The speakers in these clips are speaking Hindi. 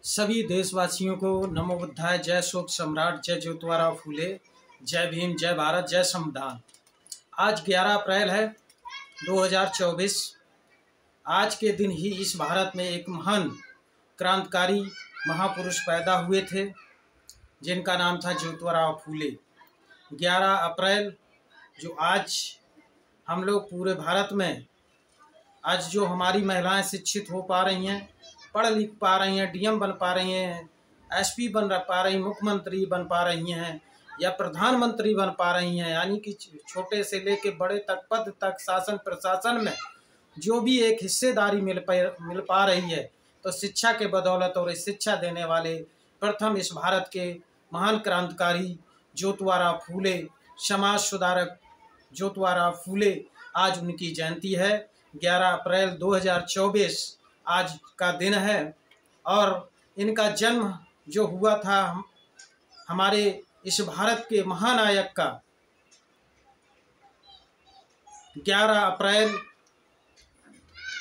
सभी देशवासियों को नमो बुद्धाय, जय शोक सम्राट, जय ज्योतिराव फूले, जय भीम, जय भारत, जय संविधान। आज 11 अप्रैल है 2024। आज के दिन ही इस भारत में एक महान क्रांतिकारी महापुरुष पैदा हुए थे जिनका नाम था ज्योतिराव फूले। 11 अप्रैल जो आज हम लोग पूरे भारत में आज जो हमारी महिलाएं शिक्षित हो पा रही हैं, पढ़ लिख पा रही हैं, डीएम बन पा रही हैं, एसपी बन पा रही, मुख्यमंत्री बन पा रही हैं या प्रधानमंत्री बन पा रही हैं, यानी कि छोटे से लेके बड़े तक पद तक शासन प्रशासन में जो भी एक हिस्सेदारी मिल पा रही है, तो शिक्षा के बदौलत और इस शिक्षा देने वाले प्रथम इस भारत के महान क्रांतिकारी ज्योतिराव फूले, समाज सुधारक ज्योतिराव फूले, आज उनकी जयंती है। 11 अप्रैल 2024 आज का दिन है और इनका जन्म जो हुआ था हमारे इस भारत के महानायक का 11 अप्रैल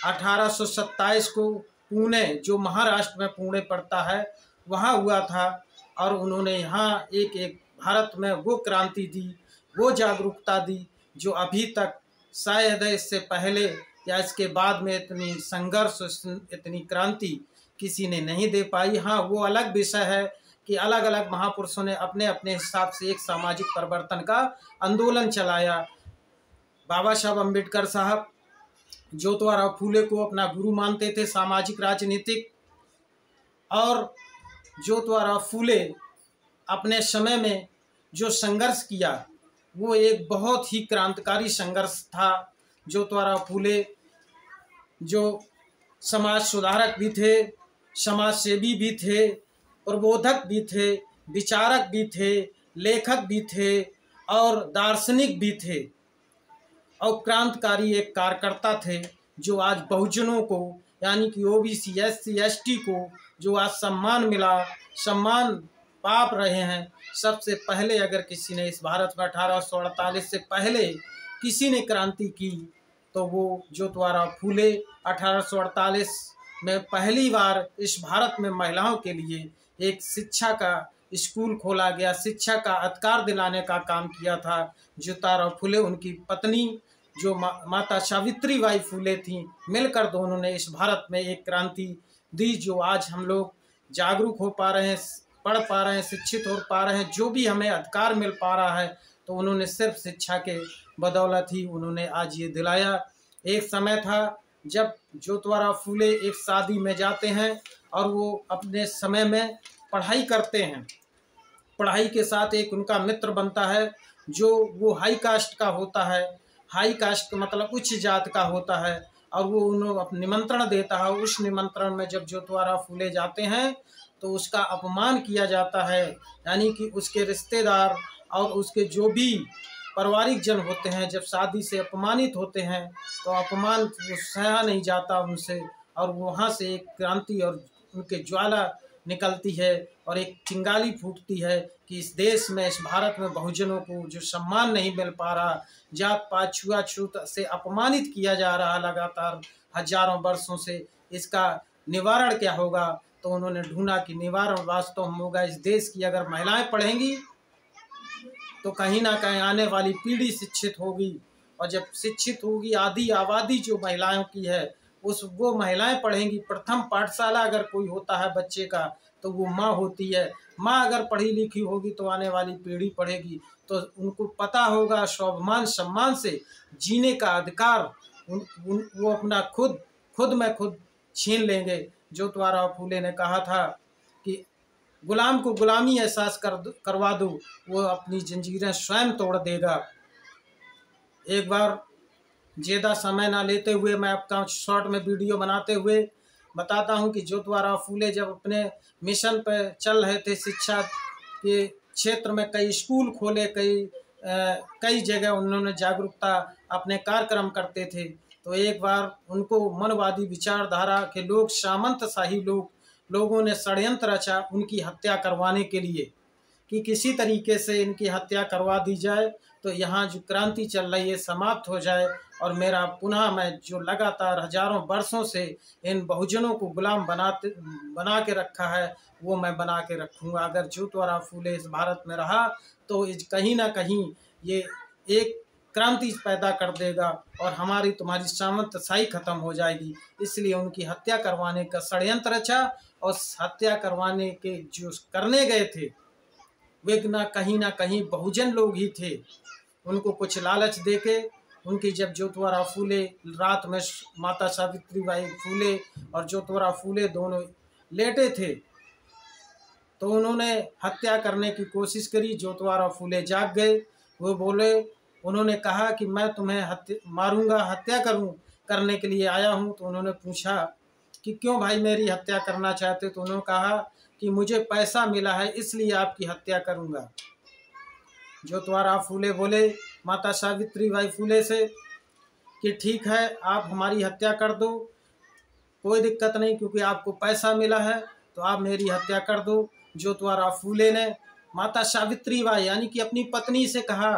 1827 को पुणे, जो महाराष्ट्र में पुणे पड़ता है, वहाँ हुआ था। और उन्होंने यहाँ एक भारत में वो क्रांति दी, वो जागरूकता दी जो अभी तक शायद इससे पहले या इसके बाद में इतनी संघर्ष, इतनी क्रांति किसी ने नहीं दे पाई। हाँ, वो अलग विषय है कि अलग अलग महापुरुषों ने अपने अपने हिसाब से एक सामाजिक परिवर्तन का आंदोलन चलाया। बाबा साहब अम्बेडकर साहब ज्योतिराव फूले को अपना गुरु मानते थे सामाजिक राजनीतिक, और ज्योतिराव फूले अपने समय में जो संघर्ष किया वो एक बहुत ही क्रांतिकारी संघर्ष था। ज्योतिराव फूले जो समाज सुधारक भी थे, समाज सेवी भी थे, प्रबोधक भी थे, विचारक भी थे, लेखक भी थे और दार्शनिक भी थे, और क्रांतिकारी एक कार्यकर्ता थे जो आज बहुजनों को, यानी कि ओबीसी, एससी, एसटी को जो आज सम्मान मिला, सम्मान पा रहे हैं। सबसे पहले अगर किसी ने इस भारत में 1848 से पहले किसी ने क्रांति की तो वो ज्योतिराव फूले। 1848 में पहली बार इस भारत में महिलाओं के लिए एक शिक्षा का स्कूल खोला गया, शिक्षा का अधिकार दिलाने का काम किया था ज्योतिराव फूले। उनकी पत्नी जो माता सावित्री बाई फूले थी, मिलकर दोनों ने इस भारत में एक क्रांति दी जो आज हम लोग जागरूक हो पा रहे हैं, पढ़ पा रहे हैं, शिक्षित हो पा रहे हैं, जो भी हमें अधिकार मिल पा रहा है, तो उन्होंने सिर्फ शिक्षा के बदौलत ही उन्होंने आज ये दिलाया। एक समय था जब ज्योतिराव फूले एक शादी में जाते हैं और वो अपने समय में पढ़ाई करते हैं, पढ़ाई के साथ एक उनका मित्र बनता है जो वो हाई कास्ट का होता है, हाई कास्ट मतलब उच्च जात का होता है, और वो उन्हें निमंत्रण देता है। उस निमंत्रण में जब ज्योतिराव फूले जाते हैं तो उसका अपमान किया जाता है, यानी कि उसके रिश्तेदार और उसके जो भी पारिवारिक जन होते हैं जब शादी से अपमानित होते हैं तो अपमान सहा नहीं जाता उनसे, और वहाँ से एक क्रांति और उनके ज्वाला निकलती है और एक चिंगारी फूटती है कि इस देश में, इस भारत में बहुजनों को जो सम्मान नहीं मिल पा रहा, जात पात छुआछूत से अपमानित किया जा रहा लगातार हजारों वर्षों से, इसका निवारण क्या होगा। तो उन्होंने ढूंढा कि निवारण वास्तव में होगा इस देश की अगर महिलाएं पढ़ेंगी तो कहीं ना कहीं आने वाली पीढ़ी शिक्षित होगी, और जब शिक्षित होगी आधी आबादी जो महिलाओं की है वो महिलाएं पढ़ेंगी। प्रथम पाठशाला अगर कोई होता है बच्चे का तो वो माँ होती है। माँ अगर पढ़ी लिखी होगी तो आने वाली पीढ़ी पढ़ेगी, तो उनको पता होगा स्वाभिमान सम्मान से जीने का अधिकार वो अपना खुद में खुद छीन लेंगे। ज्योतिराव फूले ने कहा था कि गुलाम को गुलामी एहसास करवा दो, वो अपनी जंजीरें स्वयं तोड़ देगा। एक बार ज़्यादा समय ना लेते हुए मैं आपका शॉर्ट में वीडियो बनाते हुए बताता हूं कि ज्योतिराव फूले जब अपने मिशन पर चल रहे थे, शिक्षा के क्षेत्र में कई स्कूल खोले, कई जगह उन्होंने जागरूकता अपने कार्यक्रम करते थे, तो एक बार उनको मनवादी विचारधारा के लोग, सामंतशाही लोगों ने षड्यंत्र रचा उनकी हत्या करवाने के लिए, कि किसी तरीके से इनकी हत्या करवा दी जाए, तो यहाँ जो क्रांति चल रही है समाप्त हो जाए, और मेरा पुनः मैं जो लगातार हजारों वर्षों से इन बहुजनों को गुलाम बना के रखा है वो मैं बना के रखूँगा। अगर ज्योतिराव फूले इस भारत में रहा तो कहीं ना कहीं ये एक क्रांति पैदा कर देगा और हमारी तुम्हारी सामंतशाही खत्म हो जाएगी। इसलिए उनकी हत्या करवाने का षड्यंत्र रचा, और हत्या करवाने के जो करने गए थे वे ना कहीं बहुजन लोग ही थे। उनको कुछ लालच देके उनकी जब ज्योतिराव फूले रात में माता सावित्रीबाई फूले और ज्योतिराव फूले दोनों लेटे थे तो उन्होंने हत्या करने की कोशिश करी। ज्योतिराव फूले जाग गए, वो बोले, उन्होंने कहा कि मैं तुम्हें मारूंगा, हत्या करने के लिए आया हूँ। तो उन्होंने पूछा कि क्यों भाई मेरी हत्या करना चाहते? तो उन्होंने कहा कि मुझे पैसा मिला है इसलिए आपकी हत्या करूंगा। ज्योतिराव फूले बोले माता सावित्रीबाई फूले से कि ठीक है, आप हमारी हत्या कर दो, कोई दिक्कत नहीं, क्योंकि आपको पैसा मिला है तो आप मेरी हत्या कर दो। ज्योतिराव फूले ने माता सावित्रीबाई यानी कि अपनी पत्नी से कहा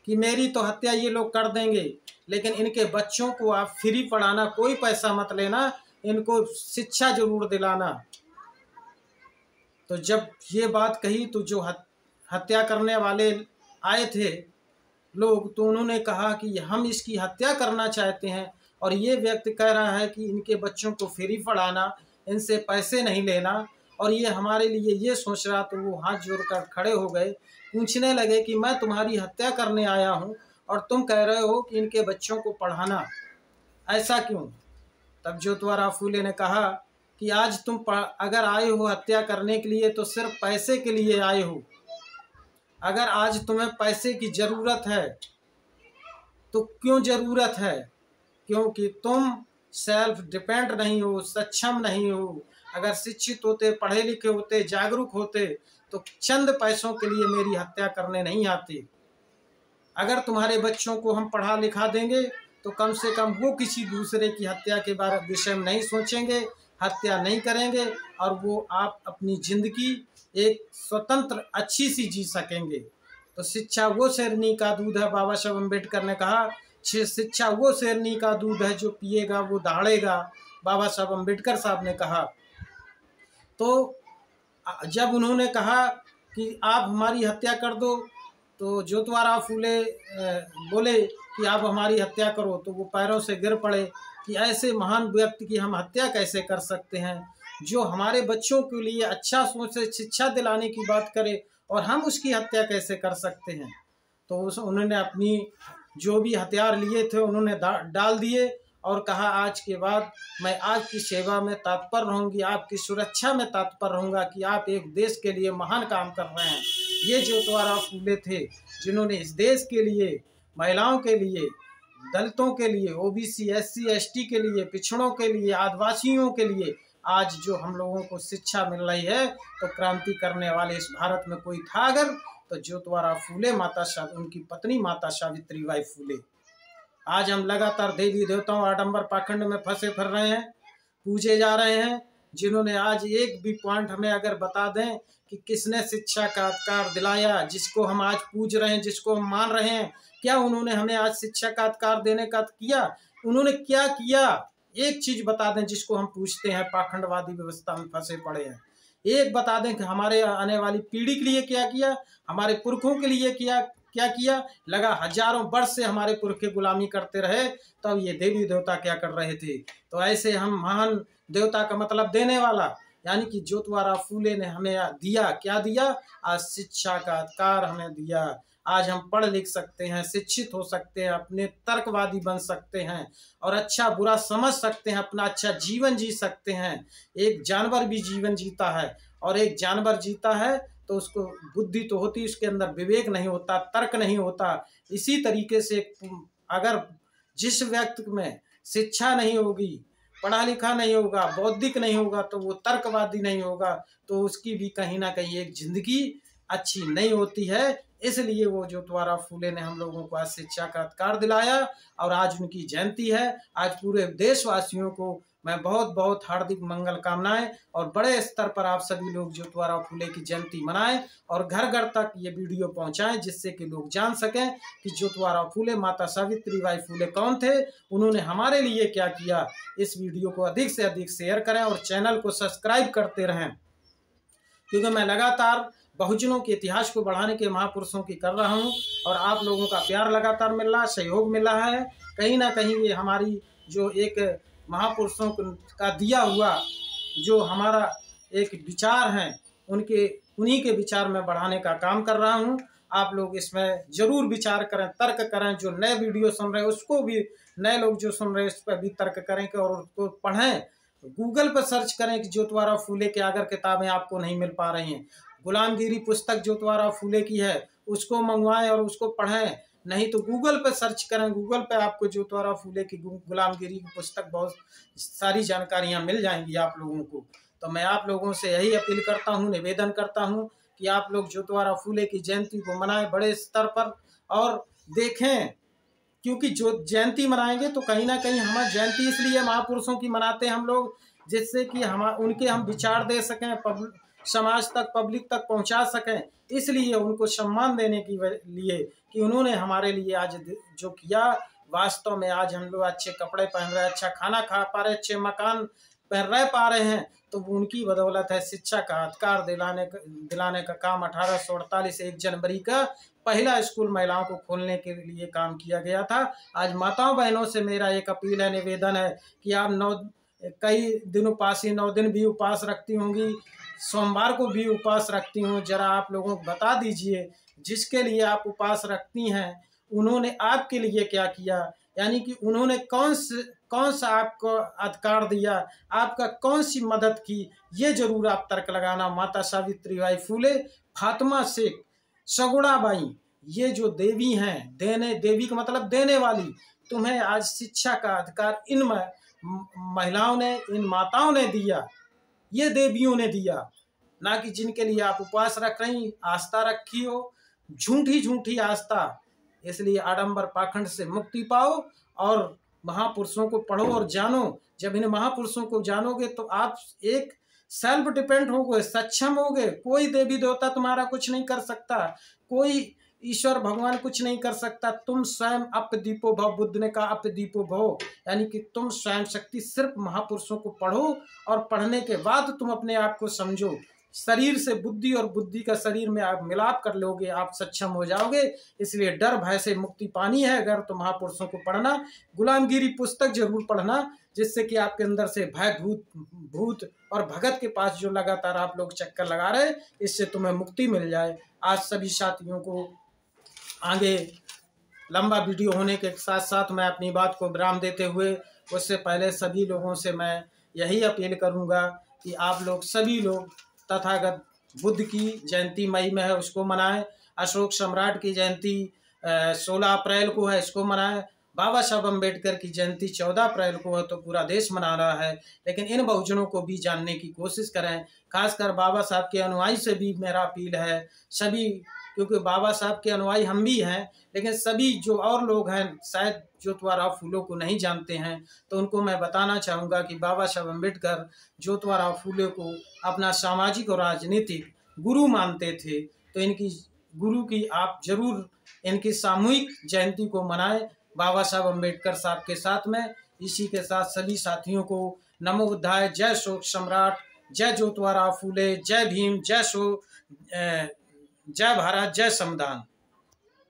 कि मेरी तो हत्या ये लोग कर देंगे, लेकिन इनके बच्चों को आप फ्री पढ़ाना, कोई पैसा मत लेना, इनको शिक्षा जरूर दिलाना। तो जब ये बात कही तो जो हत्या करने वाले आए थे लोग, तो उन्होंने कहा कि हम इसकी हत्या करना चाहते हैं और ये व्यक्ति कह रहा है कि इनके बच्चों को फ्री पढ़ाना, इनसे पैसे नहीं लेना, और ये हमारे लिए ये सोच रहा। तो वो हाथ जोड़कर खड़े हो गए, पूछने लगे कि मैं तुम्हारी हत्या करने आया हूँ और तुम कह रहे हो कि इनके बच्चों को पढ़ाना, ऐसा क्यों? तब ज्योतिराव फूले ने कहा कि आज तुम अगर आए हो हत्या करने के लिए तो सिर्फ पैसे के लिए आए हो। अगर आज तुम्हें पैसे की ज़रूरत है तो क्यों ज़रूरत है? क्योंकि तुम सेल्फ डिपेंड नहीं हो, सक्षम नहीं हो। अगर शिक्षित होते, पढ़े लिखे होते, जागरूक होते तो चंद पैसों के लिए मेरी हत्या करने नहीं आते। अगर तुम्हारे बच्चों को हम पढ़ा लिखा देंगे तो कम से कम वो किसी दूसरे की हत्या के विषय में नहीं सोचेंगे, हत्या नहीं करेंगे, और वो आप अपनी जिंदगी एक स्वतंत्र अच्छी सी जी सकेंगे। तो शिक्षा वो शेरनी का दूध है, बाबा साहब अम्बेडकर ने कहा, शिक्षा वो शेरनी का दूध है जो पिएगा वो दहाड़ेगा, बाबा साहब अम्बेडकर साहब ने कहा। तो जब उन्होंने कहा कि आप हमारी हत्या कर दो, तो ज्योतिराव फूले बोले कि आप हमारी हत्या करो, तो वो पैरों से गिर पड़े कि ऐसे महान व्यक्ति की हम हत्या कैसे कर सकते हैं, जो हमारे बच्चों के लिए अच्छा सोचे, शिक्षा दिलाने की बात करे, और हम उसकी हत्या कैसे कर सकते हैं। तो उन्होंने अपनी जो भी हथियार लिए थे उन्होंने डाल दिए और कहा, आज के बाद मैं आपकी सेवा में तत्पर रहूंगी, आपकी सुरक्षा में तत्पर रहूंगा कि आप एक देश के लिए महान काम कर रहे हैं। ये ज्योतिराव फूले थे जिन्होंने इस देश के लिए, महिलाओं के लिए, दलितों के लिए, ओबीसी, एससी, एसटी के लिए, पिछड़ों के लिए, आदिवासियों के लिए आज जो हम लोगों को शिक्षा मिल रही है, तो क्रांति करने वाले इस भारत में कोई था अगर, तो ज्योतिराव फूले, उनकी पत्नी माता सावित्रीबाई फूले। आज हम लगातार देवी देवताओं आडंबर पाखंड में फंसे फिर रहे हैं, पूजे जा रहे हैं, जिन्होंने आज एक भी पॉइंट हमें अगर बता दें कि किसने शिक्षा का अधिकार दिलाया, जिसको हम आज पूज रहे हैं, जिसको हम मान रहे हैं, क्या उन्होंने हमें आज शिक्षा का अधिकार देने का किया? उन्होंने क्या किया? एक चीज बता दें जिसको हम पूछते हैं, पाखंडवादी व्यवस्था में फंसे पड़े हैं। एक बता दें कि हमारे आने वाली पीढ़ी के लिए क्या किया, हमारे पुरखों के लिए क्या किया। लगा हजारों वर्ष से हमारे पुरखे गुलामी करते रहे, तब ये देवी देवता क्या कर रहे थे। तो ऐसे हम महान देवता का मतलब देने वाला यानी कि ज्योतिराव फूले ने हमें दिया, क्या दिया? आज शिक्षा का अधिकार हमें दिया। आज हम पढ़ लिख सकते हैं, शिक्षित हो सकते हैं, अपने तर्कवादी बन सकते हैं और अच्छा बुरा समझ सकते हैं, अपना अच्छा जीवन जी सकते हैं। एक जानवर भी जीवन जीता है, और एक जानवर जीता है तो उसको बुद्धि तो होती, उसके अंदर विवेक नहीं होता, तर्क नहीं होता। इसी तरीके से अगर जिस व्यक्ति में शिक्षा नहीं होगी, पढ़ा लिखा नहीं होगा, बौद्धिक नहीं होगा, तो वो तर्कवादी नहीं होगा, तो उसकी भी कहीं ना कहीं एक जिंदगी अच्छी नहीं होती है। इसलिए वो ज्योतिराव फूले ने हम लोगों को आज शिक्षा का अधिकार दिलाया, और आज उनकी जयंती है। आज पूरे देशवासियों को मैं बहुत बहुत हार्दिक मंगल कामनाएं और बड़े स्तर पर आप सभी लोग ज्योतिराव फूले की जयंती मनाएं और घर घर तक ये वीडियो पहुंचाएं, जिससे कि लोग जान सकें कि ज्योतिराव फूले, माता सावित्रीबाई फूले कौन थे, उन्होंने हमारे लिए क्या किया। इस वीडियो को अधिक से अधिक शेयर करें और चैनल को सब्सक्राइब करते रहें, क्योंकि मैं लगातार बहुजनों के इतिहास को बढ़ाने के महापुरुषों की कर रहा हूं और आप लोगों का प्यार लगातार मिल रहा है, सहयोग मिल रहा है। कहीं ना कहीं ये हमारी जो एक महापुरुषों का दिया हुआ जो हमारा एक विचार हैं, उन्हीं के विचार में बढ़ाने का काम कर रहा हूं। आप लोग इसमें जरूर विचार करें, तर्क करें। जो नए वीडियो सुन रहे हैं उसको भी, नए लोग जो सुन रहे हैं उस पर भी तर्क करें कि और उसको पढ़ें। गूगल पर सर्च करें कि ज्योतिराव फूले की अगर किताबें आपको नहीं मिल पा रही हैं, गुलामगिरी पुस्तक ज्योतिराव फूले की है, उसको मंगवाएं और उसको पढ़ें। नहीं तो गूगल पर सर्च करें, गूगल पे आपको ज्योतिराव फूले की गुलामगिरी की पुस्तक बहुत सारी जानकारियां मिल जाएंगी आप लोगों को। तो मैं आप लोगों से यही अपील करता हूं, निवेदन करता हूं कि आप लोग ज्योतिराव फूले की जयंती को मनाएं बड़े स्तर पर और देखें, क्योंकि जो जयंती मनाएंगे तो कहीं ना कहीं हमारी जयंती इसलिए महापुरुषों की मनाते हैं हम लोग, जिससे कि हम उनके हम विचार दे सकें, समाज तक, पब्लिक तक पहुंचा सकें। इसलिए उनको सम्मान देने की लिए कि उन्होंने हमारे लिए आज जो किया, वास्तव में आज हम लोग अच्छे कपड़े पहन रहे हैं, अच्छा खाना खा पा रहे, अच्छे मकान पर रह पा रहे हैं, तो उनकी बदौलत है। शिक्षा का अधिकार दिलाने का काम 1848 1 जनवरी का पहला स्कूल महिलाओं को खोलने के लिए काम किया गया था। आज माताओं बहनों से मेरा एक अपील है, निवेदन है कि आप कई दिन उपासी 9 दिन भी उपवास रखती होंगी, सोमवार को भी उपवास रखती हूँ, जरा आप लोगों को बता दीजिए जिसके लिए आप उपवास रखती हैं उन्होंने आपके लिए क्या किया, यानी कि उन्होंने कौन सा आपको अधिकार दिया, आपका कौन सी मदद की, ये जरूर आप तर्क लगाना। माता सावित्रीबाई फूले, फातिमा शेख, सगुणाबाई, ये जो देवी हैं, देवी का मतलब देने वाली, तुम्हें आज शिक्षा का अधिकार इन महिलाओं ने, इन माताओं ने दिया, ये देवियों ने दिया, ना कि जिनके लिए आप उपवास रख रही, आस्था रखी हो, झूठी झूठी आस्था। इसलिए आडंबर पाखंड से मुक्ति पाओ और महापुरुषों को पढ़ो और जानो। जब इन महापुरुषों को जानोगे तो आप एक सेल्फ डिपेंड होगे, सक्षम होगे। कोई देवी देवता तुम्हारा कुछ नहीं कर सकता, कोई ईश्वर भगवान कुछ नहीं कर सकता। तुम स्वयं अपदीपो भव, बुद्ध ने कहा अपदीपो भव, यानी कि तुम स्वयं शक्ति। सिर्फ महापुरुषों को पढ़ो और पढ़ने के बाद तुम अपने आप को समझो। शरीर से बुद्धि और बुद्धि का शरीर में आप मिलाप कर लोगे, आप सक्षम हो जाओगे। इसलिए डर भय से मुक्ति पानी है अगर तो महापुरुषों को पढ़ना, गुलामगिरी पुस्तक जरूर पढ़ना, जिससे कि आपके अंदर से भय भूत और भगत के पास जो लगातार आप लोग चक्कर लगा रहे, इससे तुम्हें मुक्ति मिल जाए। आज सभी साथियों को आगे लंबा वीडियो होने के साथ साथ मैं अपनी बात को विराम देते हुए, उससे पहले सभी लोगों से मैं यही अपील करूंगा कि आप लोग सभी लोग तथागत बुद्ध की जयंती मई में है, उसको मनाएं। अशोक सम्राट की जयंती 16 अप्रैल को है, इसको मनाएं। बाबा साहब अम्बेडकर की जयंती 14 अप्रैल को है, तो पूरा देश मना रहा है। लेकिन इन बहुजनों को भी जानने की कोशिश करें, खासकर बाबा साहब के अनुयायी से भी मेरा अपील है सभी, क्योंकि बाबा साहब के अनुयायी हम भी हैं, लेकिन सभी जो और लोग हैं शायद ज्योतिराव फूले को नहीं जानते हैं, तो उनको मैं बताना चाहूँगा कि बाबा साहब अम्बेडकर ज्योतिराव फूले को अपना सामाजिक और राजनीतिक गुरु मानते थे। तो इनकी गुरु की आप जरूर इनकी सामूहिक जयंती को मनाएं बाबा साहब अम्बेडकर साहब के साथ में। इसी के साथ सभी साथियों को नमो बुद्धाय, जय अशोक सम्राट, जय ज्योतिराव फूले, जय भीम, जय भारत, जय संविधान।